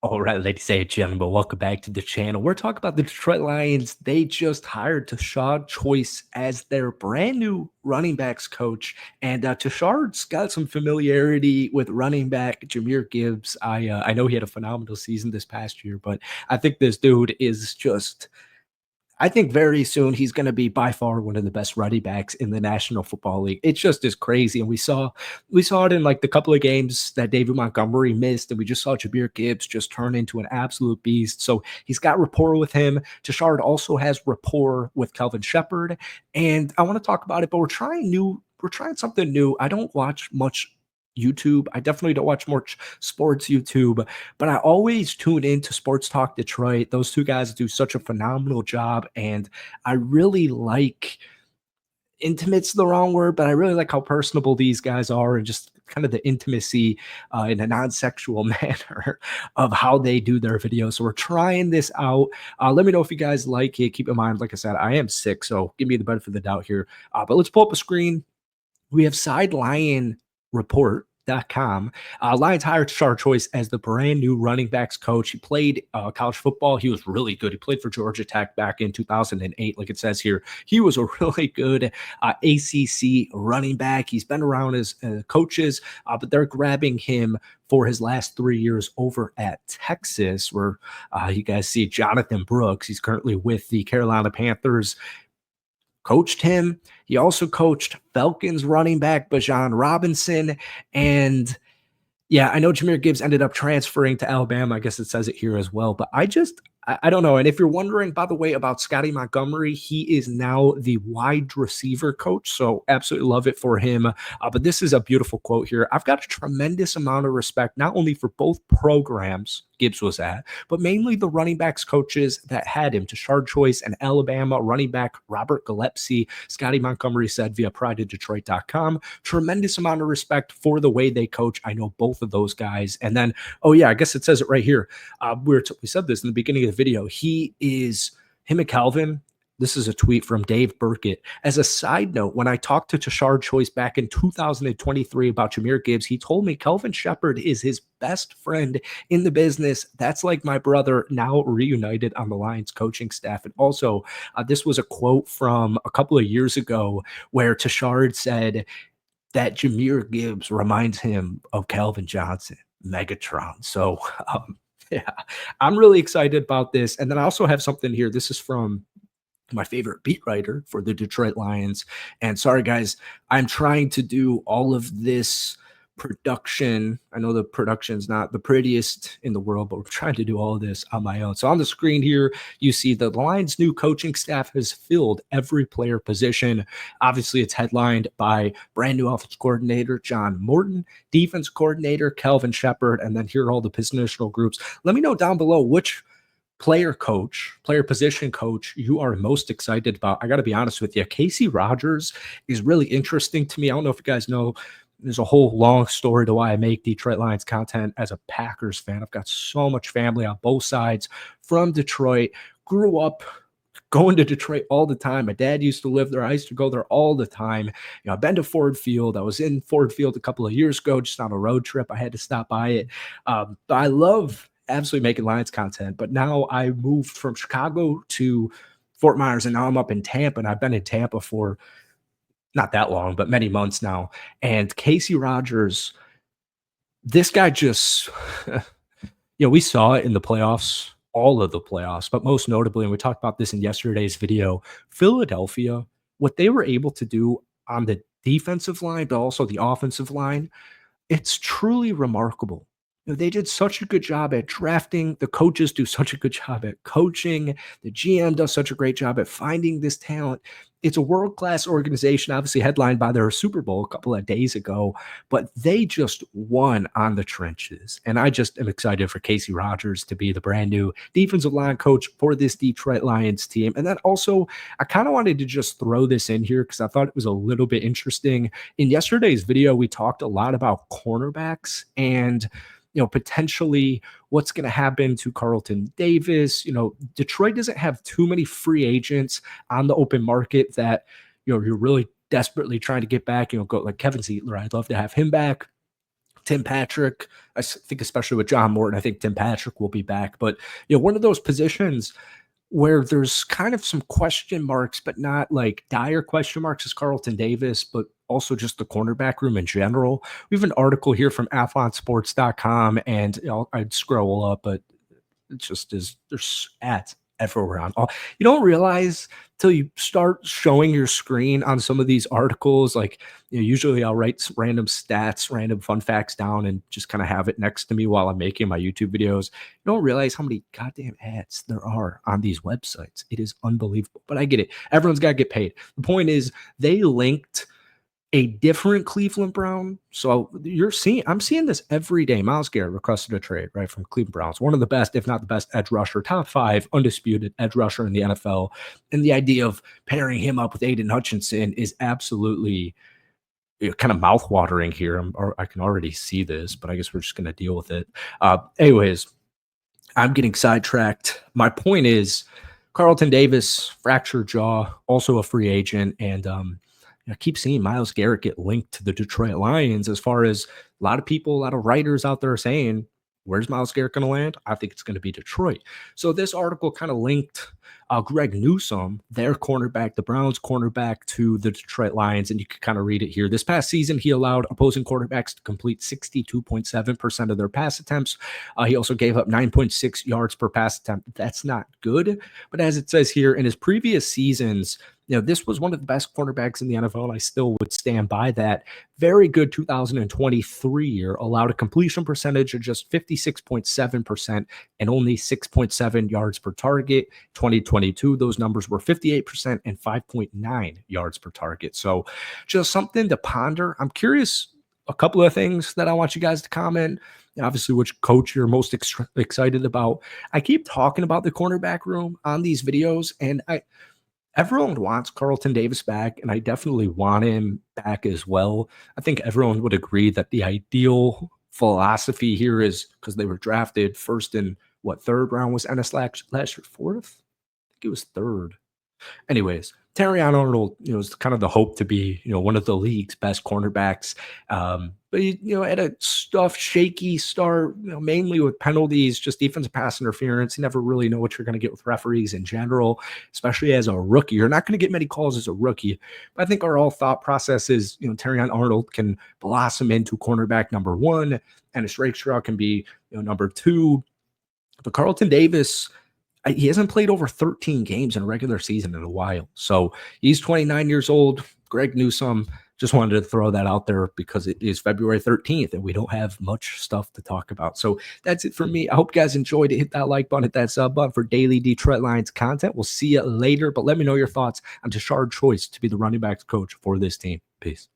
All right, ladies and gentlemen, welcome back to the channel. We're talking about the Detroit Lions. They just hired Tashard Choice as their brand new running backs coach. And Tashard's got some familiarity with running back Jameer Gibbs. I know he had a phenomenal season this past year, but I think this dude is just I think very soon he's going to be by far one of the best running backs in the National Football League. It's just as crazy, and we saw it in like the couple of games that David Montgomery missed, and we just saw Jameer Gibbs just turn into an absolute beast. So he's got rapport with him. Tashard also has rapport with Kelvin Shepherd, and I want to talk about it. But we're trying something new. I don't watch much YouTube. I definitely don't watch much sports YouTube, but I always tune into Sports Talk Detroit. Those two guys do such a phenomenal job, and I really like intimate's the wrong word, but I really like how personable these guys are and just kind of the intimacy in a non-sexual manner of how they do their videos. So we're trying this out. Let me know if you guys like it. Keep in mind, like I said, I am sick, so give me the benefit of the doubt here. But let's pull up a screen. We have sidelionreport.com. Lions hired Tashard Choice as the brand new running backs coach. He played college football. He was really good. He played for Georgia Tech back in 2008, like it says here. He was a really good ACC running back. He's been around as coaches, but they're grabbing him for his last 3 years over at Texas, where you guys see Jonathan Brooks. He's currently with the Carolina Panthers. Coached him. He also coached Falcons running back Bijan Robinson. And yeah, I know Jameer Gibbs ended up transferring to Alabama. I guess it says it here as well. But I don't know. And if you're wondering, by the way, about Scotty Montgomery, he is now the wide receiver coach. So absolutely love it for him. But this is a beautiful quote here. I've got a tremendous amount of respect, not only for both programs Gibbs was at, but mainly the running backs coaches that had him. Tashard Choice and Alabama running back Robert Gillespie. Scotty Montgomery said via prideofdetroit.com, tremendous amount of respect for the way they coach. I know both of those guys. And then, oh yeah, I guess it says it right here. We said this in the beginning of the video. Him and Calvin. This is a tweet from Dave Burkett. As a side note, when I talked to Tashard Choice back in 2023 about Jameer Gibbs, he told me Kelvin Shepherd is his best friend in the business. That's like my brother, now reunited on the Lions coaching staff. And also, this was a quote from a couple of years ago where Tashard said that Jameer Gibbs reminds him of Calvin Johnson, Megatron. So, yeah, I'm really excited about this. And then I also have something here. This is from my favorite beat writer for the Detroit Lions. And sorry, guys, I'm trying to do all of this production. I know the production's not the prettiest in the world, but we're trying to do all of this on my own. So on the screen here, you see the Lions' new coaching staff has filled every player position. Obviously, it's headlined by brand new offense coordinator John Morton, defense coordinator Kelvin Shepherd, and then here are all the positional groups. Let me know down below which player position coach you are most excited about. I got to be honest with you. Casey Rogers is really interesting to me. I don't know if you guys know, there's a whole long story to why I make Detroit Lions content as a Packers fan. I've got so much family on both sides from Detroit. Grew up going to Detroit all the time. My dad used to live there. I used to go there all the time. You know, I've been to Ford Field. I was in Ford Field a couple of years ago, just on a road trip. I had to stop by it. But I love absolutely making Lions content. But now I moved from Chicago to Fort Myers, and now I'm up in Tampa, and I've been in Tampa for not that long, but many months now. And Casey Rogers, this guy just, we saw it in the playoffs, all of the playoffs, but most notably, and we talked about this in yesterday's video, Philadelphia, what they were able to do on the defensive line, but also the offensive line, it's truly remarkable. They did such a good job at drafting. The coaches do such a good job at coaching. The GM does such a great job at finding this talent. It's a world-class organization, obviously headlined by their Super Bowl a couple of days ago, but they just won on the trenches. And I just am excited for Casey Rogers to be the brand new defensive line coach for this Detroit Lions team. And then also, I kind of wanted to just throw this in here because I thought it was a little bit interesting. In yesterday's video, we talked a lot about cornerbacks and potentially what's going to happen to Carlton Davis. Detroit doesn't have too many free agents on the open market that, you're really desperately trying to get back, go like Kevin Zeitler. I'd love to have him back. Tim Patrick. Think especially with John Morton, I think Tim Patrick will be back. But one of those positions where there's kind of some question marks, but not like dire question marks, is Carlton Davis, but also just the cornerback room in general. We have an article here from athlonsports.com, and I'd scroll up, but it just is, there's ads everywhere on all. You don't realize till you start showing your screen on some of these articles. Like, usually I'll write some random stats, random fun facts down and just kind of have it next to me while I'm making my YouTube videos. You don't realize how many goddamn ads there are on these websites. It is unbelievable, but I get it. Everyone's got to get paid. The point is, they linked a different Cleveland Brown. So I'm seeing this every day. Myles Garrett requested a trade, right, from Cleveland Browns. One of the best, if not the best edge rusher, top 5 undisputed edge rusher in the NFL. And the idea of pairing him up with Aiden Hutchinson is absolutely kind of mouthwatering here. I can already see this, but I guess we're just going to deal with it. Anyways, I'm getting sidetracked. My point is, Carlton Davis, fractured jaw, also a free agent, and I keep seeing Myles Garrett get linked to the Detroit Lions. As far as a lot of people, a lot of writers out there are saying, where's Myles Garrett going to land? I think it's going to be Detroit. So this article kind of linked Greg Newsome, their cornerback, the Browns cornerback, to the Detroit Lions, and you can kind of read it here. This past season, he allowed opposing quarterbacks to complete 62.7% of their pass attempts. He also gave up 9.6 yards per pass attempt. That's not good, but as it says here, in his previous seasons, this was one of the best cornerbacks in the NFL, and I still would stand by that. Very good 2023 year, allowed a completion percentage of just 56.7% and only 6.7 yards per target. 2022, those numbers were 58% and 5.9 yards per target. So just something to ponder. I'm curious, a couple of things that I want you guys to comment. Obviously, which coach you're most excited about. I keep talking about the cornerback room on these videos, and everyone wants Carlton Davis back, and I definitely want him back as well. I think everyone would agree that the ideal philosophy here is, because they were drafted first in third round was Ennis last year, fourth? I think it was third. Anyways, Terrion Arnold, is kind of the hope to be, one of the league's best cornerbacks. But at a shaky start, mainly with penalties, just defensive pass interference. You never really know what you're going to get with referees in general, especially as a rookie. You're not going to get many calls as a rookie. But I think our all thought process is, Terrion Arnold can blossom into cornerback number 1, and Ennis Rakestraw can be, number 2. But Carlton Davis, he hasn't played over 13 games in a regular season in a while. So he's 29 years old. Greg Newsome, just wanted to throw that out there because it is February 13th and we don't have much stuff to talk about. So that's it for me. I hope you guys enjoyed it. Hit that like button, hit that sub button for daily Detroit Lions content. We'll see you later, but let me know your thoughts on Tashard Choice to be the running backs coach for this team. Peace.